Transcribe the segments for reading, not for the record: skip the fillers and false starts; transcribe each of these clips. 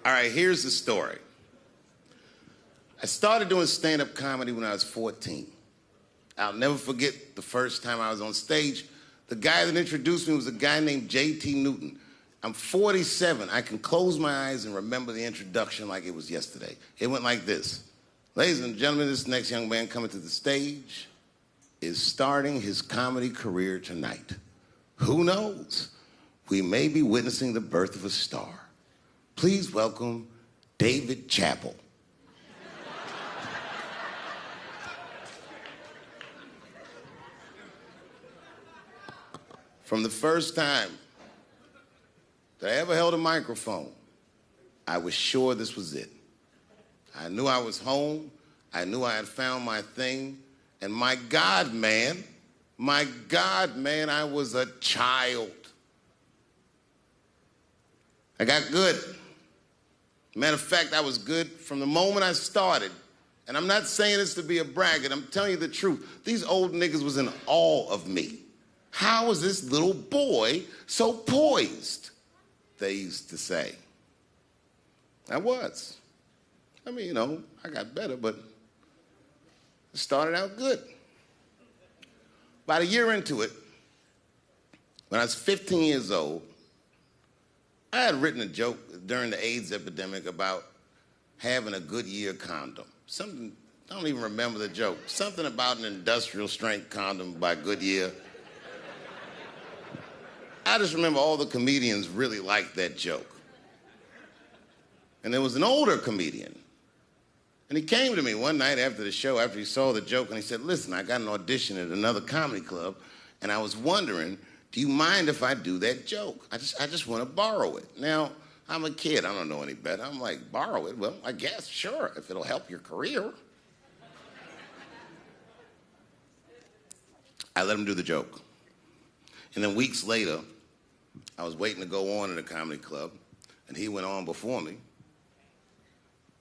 All right, here's the story. I started doing stand-up comedy when I was 14. I'll never forget the first time I was on stage. The guy that introduced me was a guy named J.T. Newton. I'm 47. I can close my eyes and remember the introduction like it was yesterday. It went like this. Ladies and gentlemen, this next young man coming to the stage is starting his comedy career tonight. Who knows? We may be witnessing the birth of a star. Please welcome David Chappelle. From the first time that I ever held a microphone, I was sure this was it. I knew I was home. I knew I had found my thing. And my God, man, I was a child. I got good. Matter of fact, I was good from the moment I started. And I'm not saying this to be a braggart. I'm telling you the truth. These old niggas was in awe of me. How was this little boy so poised? They used to say. I was. I mean, you know, I got better, but it started out good. About a year into it, when I was 15 years old, I had written a joke during the AIDS epidemic about having a Goodyear condom. Something, I don't even remember the joke. Something about an industrial strength condom by Goodyear. I just remember all the comedians really liked that joke. And there was an older comedian. And he came to me one night after the show, after he saw the joke, and he said, listen, I got an audition at another comedy club, and I was wondering, do you mind if I do that joke? I just want to borrow it. Now, I'm a kid. I don't know any better. I'm like, borrow it? Well, I guess, sure, if it'll help your career. I let him do the joke. And then weeks later, I was waiting to go on in a comedy club, and he went on before me,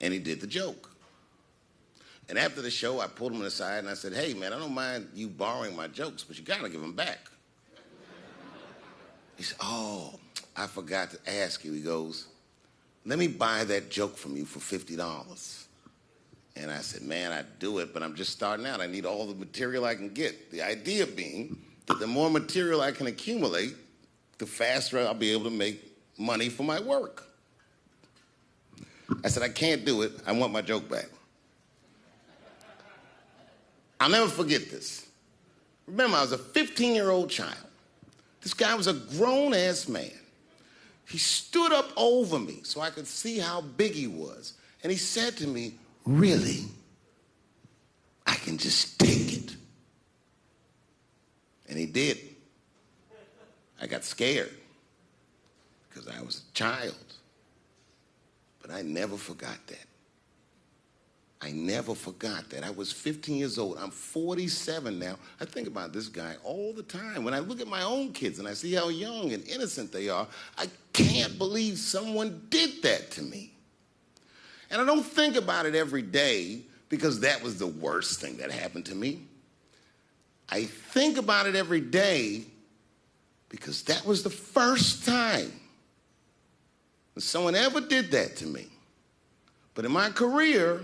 and he did the joke. And after the show, I pulled him aside, and I said, hey, man, I don't mind you borrowing my jokes, but you got to give them back. He said, oh, I forgot to ask you. He goes, let me buy that joke from you for $50. And I said, man, I'd do it, but I'm just starting out. I need all the material I can get. The idea being that the more material I can accumulate, the faster I'll be able to make money for my work. I said, I can't do it. I want my joke back. I'll never forget this. Remember, I was a 15-year-old child. This guy was a grown-ass man. He stood up over me so I could see how big he was. And he said to me, really? I can just take it. And he did. I got scared because I was a child. But I never forgot that. I never forgot that. I was 15 years old. I'm 47 now. I think about this guy all the time. When I look at my own kids and I see how young and innocent they are, I can't believe someone did that to me. And I don't think about it every day because that was the worst thing that happened to me. I think about it every day because that was the first time that someone ever did that to me. But in my career,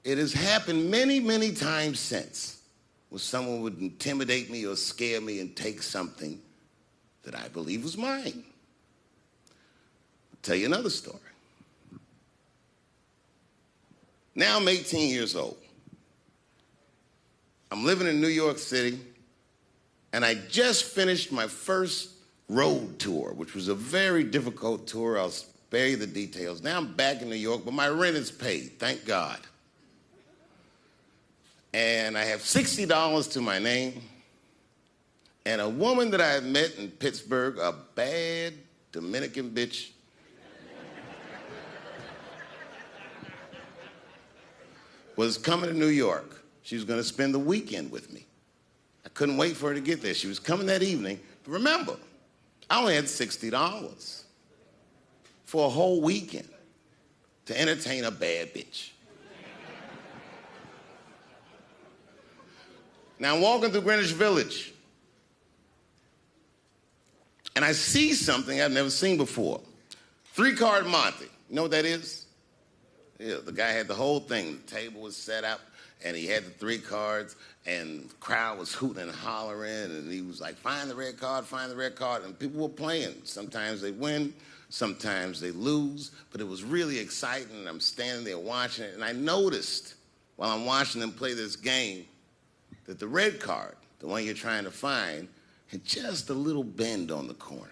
it has happened many, many times since, where someone would intimidate me or scare me and take something that I believe was mine. I'll tell you another story. Now I'm 18 years old. I'm living in New York City, and I just finished my first road tour, which was a very difficult tour. I'll spare you the details. Now I'm back in New York, but my rent is paid, thank God. And I have $60 to my name, and a woman that I had met in Pittsburgh, a bad Dominican bitch, was coming to New York. She was going to spend the weekend with me. I couldn't wait for her to get there. She was coming that evening. But remember, I only had $60 for a whole weekend to entertain a bad bitch. Now I'm walking through Greenwich Village, and I see something I've never seen before. Three-card Monte. You know what that is? Yeah, the guy had the whole thing. The table was set up, and he had the 3 cards, and the crowd was hooting and hollering, and he was like, find the red card, find the red card, and people were playing. Sometimes they win, sometimes they lose, but it was really exciting, and I'm standing there watching it, and I noticed while I'm watching them play this game that the red card, the one you're trying to find, had just a little bend on the corner.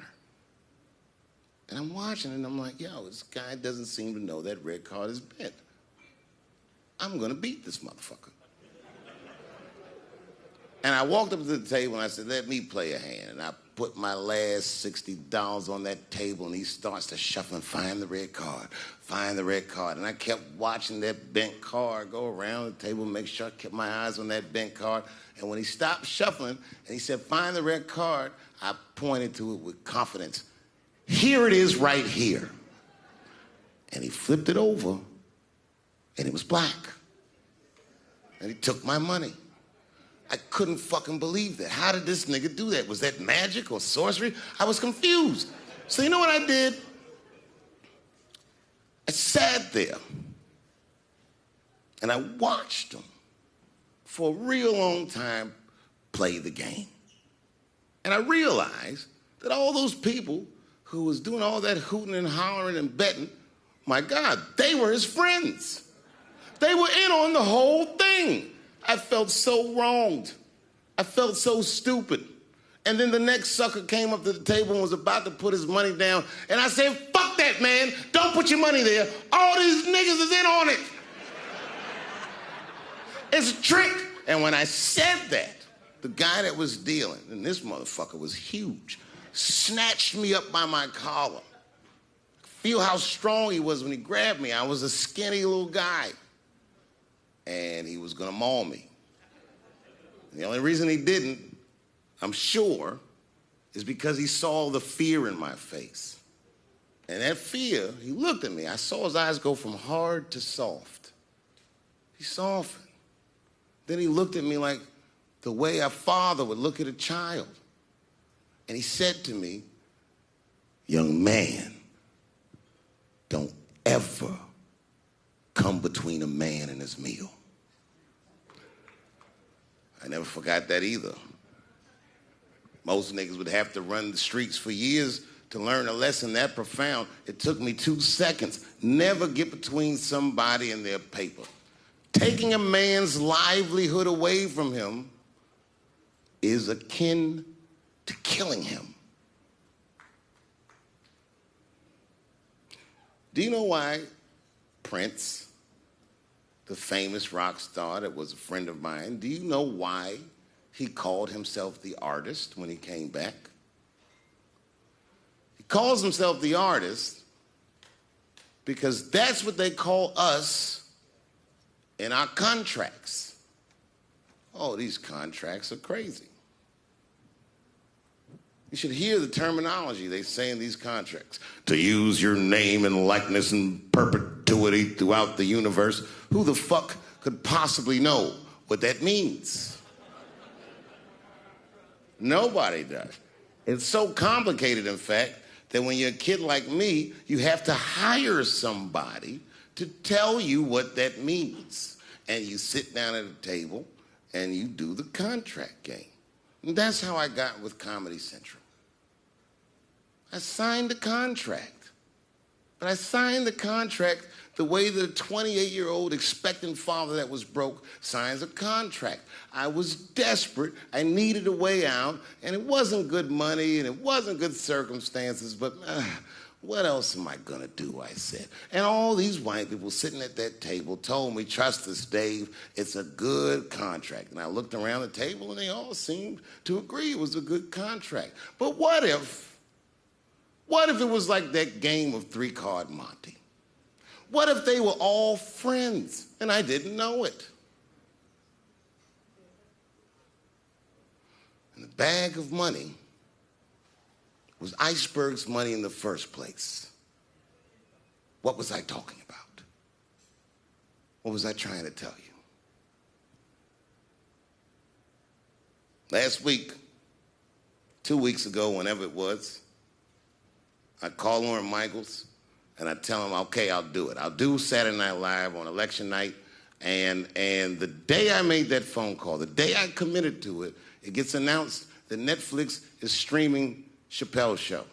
And I'm watching it, and I'm like, yo, this guy doesn't seem to know that red card is bent. I'm going to beat this motherfucker. And I walked up to the table, and I said, let me play a hand. And I put my last $60 on that table, and he starts to shuffle and find the red card, find the red card. And I kept watching that bent card go around the table, make sure I kept my eyes on that bent card. And when he stopped shuffling, and he said, find the red card, I pointed to it with confidence. Here it is right here. And he flipped it over, and it was black. And he took my money. I couldn't fucking believe that. How did this nigga do that? Was that magic or sorcery? I was confused. So you know what I did? I sat there, and I watched him for a real long time play the game. And I realized that all those people who was doing all that hooting and hollering and betting, my God, they were his friends. They were in on the whole thing. I felt so wronged. I felt so stupid. And then the next sucker came up to the table and was about to put his money down. And I said, fuck that, man. Don't put your money there. All these niggas is in on it. It's a trick. And when I said that, the guy that was dealing, and this motherfucker was huge, snatched me up by my collar. Feel how strong he was when he grabbed me. I was a skinny little guy. And he was gonna maul me. And the only reason he didn't, I'm sure, is because he saw the fear in my face. And that fear, he looked at me. I saw his eyes go from hard to soft. He softened. Then he looked at me like the way a father would look at a child. And he said to me, young man, don't ever come between a man and his meal. I never forgot that either. Most niggas would have to run the streets for years to learn a lesson that profound. It took me 2 seconds. Never get between somebody and their paper. Taking a man's livelihood away from him is akin to killing him. Do you know why Prince, the famous rock star that was a friend of mine, do you know why he called himself the artist when he came back? He calls himself the artist because that's what they call us in our contracts. Oh, these contracts are crazy. You should hear the terminology they say in these contracts. To use your name and likeness in perpetuity throughout the universe. Who the fuck could possibly know what that means? Nobody does. It's so complicated, in fact, that when you're a kid like me, you have to hire somebody to tell you what that means. And you sit down at a table and you do the contract game. And that's how I got with Comedy Central. I signed the contract. But I signed the contract the way that a 28-year-old expectant father that was broke signs a contract. I was desperate. I needed a way out. And it wasn't good money and it wasn't good circumstances. But what else am I going to do, I said. And all these white people sitting at that table told me, trust us, Dave, it's a good contract. And I looked around the table and they all seemed to agree it was a good contract. But what if it was like that game of three-card Monte? What if they were all friends and I didn't know it? And the bag of money was Iceberg's money in the first place. What was I talking about? What was I trying to tell you? Last week, 2 weeks ago, whenever it was, I called Lauren Michaels And I tell them, okay, I'll do it. I'll do Saturday Night Live on election night. And the day I made that phone call, the day I committed to it, it gets announced that Netflix is streaming Chappelle's show.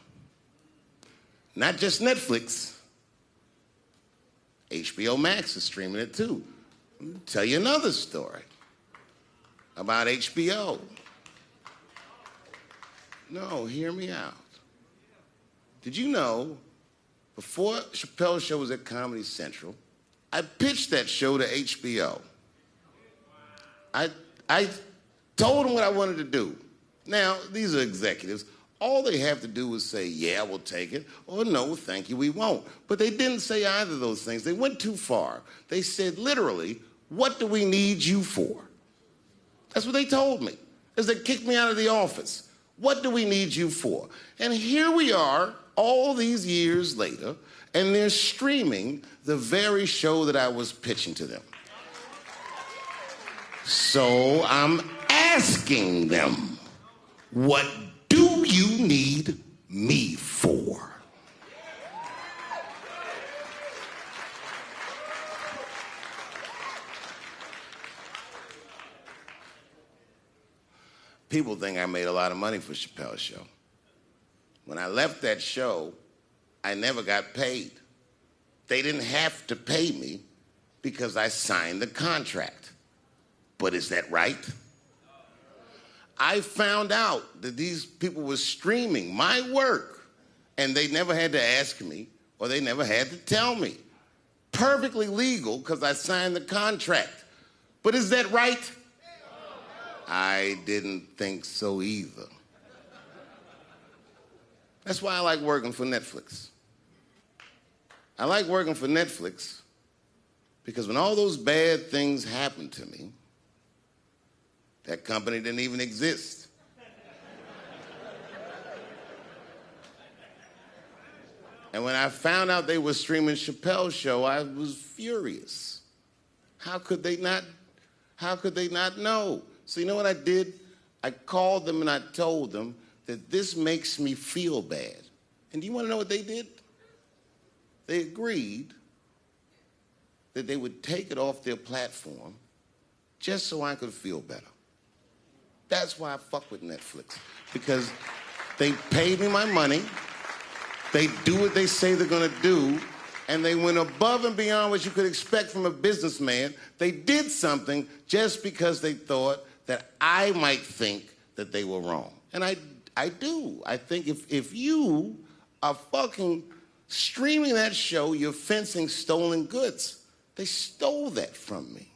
Not just Netflix. HBO Max is streaming it too. Let me tell you another story about HBO. No, hear me out. Did you know, before Chappelle's show was at Comedy Central, I pitched that show to HBO. I told them what I wanted to do. Now, these are executives. All they have to do is say, yeah, we'll take it, or no, thank you, we won't. But they didn't say either of those things. They went too far. They said, literally, what do we need you for? That's what they told me, as they kicked me out of the office. What do we need you for? And here we are, all these years later, and they're streaming the very show that I was pitching to them. So I'm asking them, what do you need me for? People think I made a lot of money for Chappelle's show. When I left that show, I never got paid. They didn't have to pay me because I signed the contract. But is that right? I found out that these people were streaming my work, and they never had to ask me, or they never had to tell me. Perfectly legal because I signed the contract. But is that right? I didn't think so either. That's why I like working for Netflix. I like working for Netflix because when all those bad things happened to me, that company didn't even exist. And when I found out they were streaming Chappelle's show, I was furious. How could they not know? So you know what I did? I called them and I told them that this makes me feel bad. And do you want to know what they did? They agreed that they would take it off their platform just so I could feel better. That's why I fuck with Netflix, because they paid me my money, they do what they say they're gonna do, and they went above and beyond what you could expect from a businessman. They did something just because they thought that I might think that they were wrong. And I do. I think if you are fucking streaming that show, you're fencing stolen goods. They stole that from me.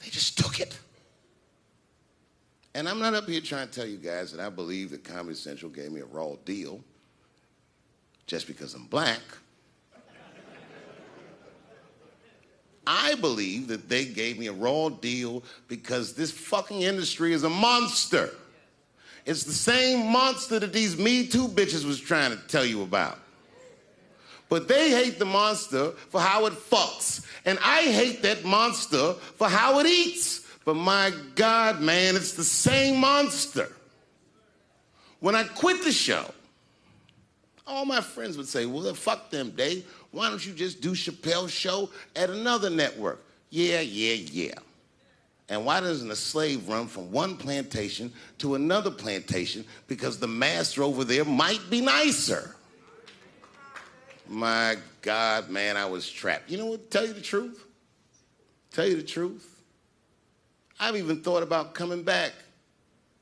They just took it. And I'm not up here trying to tell you guys that I believe that Comedy Central gave me a raw deal just because I'm black. I believe that they gave me a raw deal because this fucking industry is a monster. It's the same monster that these Me Too bitches was trying to tell you about. But they hate the monster for how it fucks. And I hate that monster for how it eats. But my God, man, it's the same monster. When I quit the show, all my friends would say, well, fuck them, Dave. Why don't you just do Chappelle's show at another network? Yeah. And why doesn't a slave run from one plantation to another plantation because the master over there might be nicer? My God, man, I was trapped. You know what? Tell you the truth. I've even thought about coming back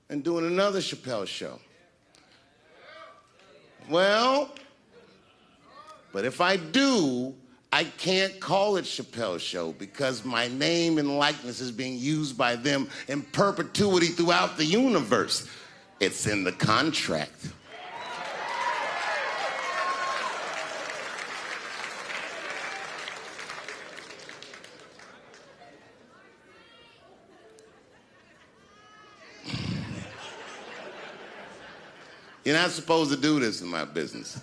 and doing another Chappelle show. Well, but if I do, I can't call it Chappelle's show because my name and likeness is being used by them in perpetuity throughout the universe. It's in the contract. You're not supposed to do this in my business.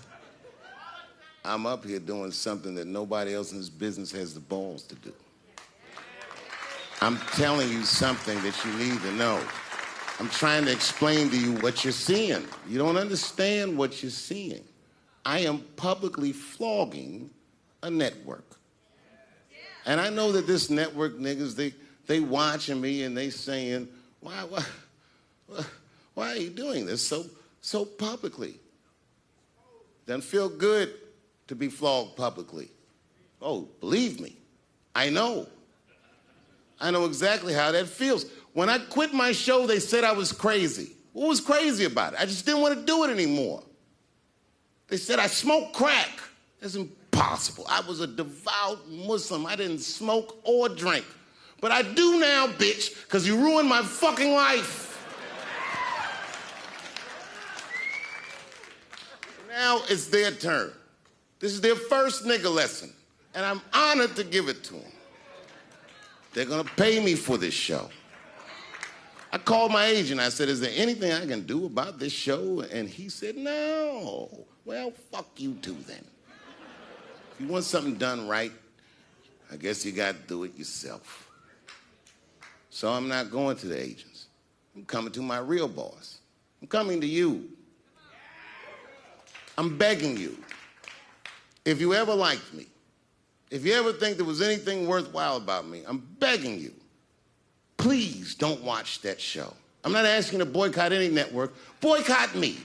I'm up here doing something that nobody else in this business has the balls to do. I'm telling you something that you need to know. I'm trying to explain to you what you're seeing. You don't understand what you're seeing. I am publicly flogging a network. And I know that this network niggas, they watching me and they saying, why are you doing this so publicly? Doesn't feel good to be flogged publicly. Oh, believe me, I know. I know exactly how that feels. When I quit my show, they said I was crazy. What was crazy about it? I just didn't want to do it anymore. They said I smoked crack. That's impossible. I was a devout Muslim. I didn't smoke or drink. But I do now, bitch, because you ruined my fucking life. Now it's their turn. This is their first nigga lesson, and I'm honored to give it to them. They're gonna pay me for this show. I called my agent. I said, is there anything I can do about this show? And he said, no. Well, fuck you too then. If you want something done right, I guess you got to do it yourself. So I'm not going to the agents. I'm coming to my real boss. I'm coming to you. I'm begging you. If you ever liked me, if you ever think there was anything worthwhile about me, I'm begging you. Please don't watch that show. I'm not asking you to boycott any network. Boycott me.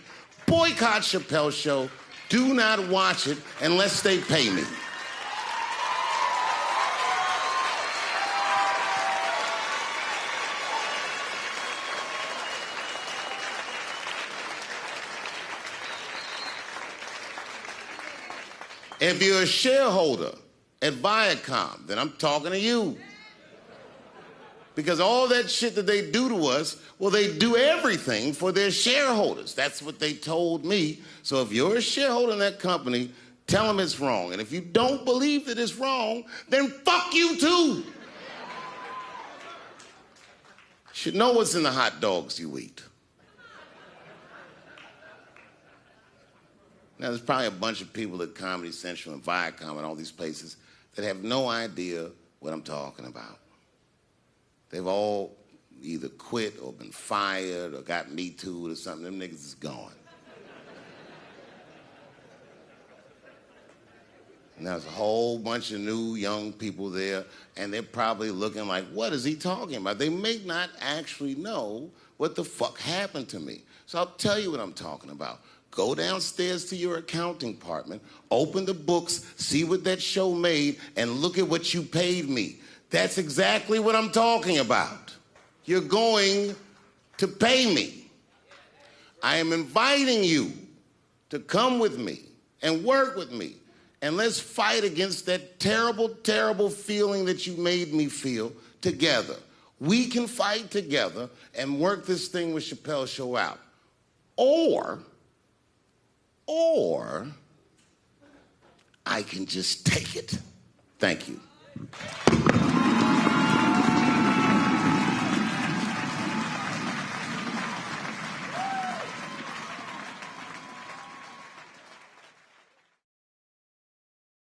Boycott Chappelle's show. Do not watch it unless they pay me. If you're a shareholder at Viacom, then I'm talking to you. Because all that shit that they do to us, well, they do everything for their shareholders. That's what they told me. So if you're a shareholder in that company, tell them it's wrong. And if you don't believe that it's wrong, then fuck you too. You should know what's in the hot dogs you eat. Now, there's probably a bunch of people at Comedy Central and Viacom and all these places that have no idea what I'm talking about. They've all either quit or been fired or got Me Too'd or something. Them niggas is gone. And there's a whole bunch of new young people there, and they're probably looking like, what is he talking about? They may not actually know what the fuck happened to me. So I'll tell you what I'm talking about. Go downstairs to your accounting department, open the books, see what that show made, and look at what you paid me. That's exactly what I'm talking about. You're going to pay me. I am inviting you to come with me and work with me. And let's fight against that terrible, terrible feeling that you made me feel together. We can fight together and work this thing with Chappelle's show out. Or I can just take it. Thank you.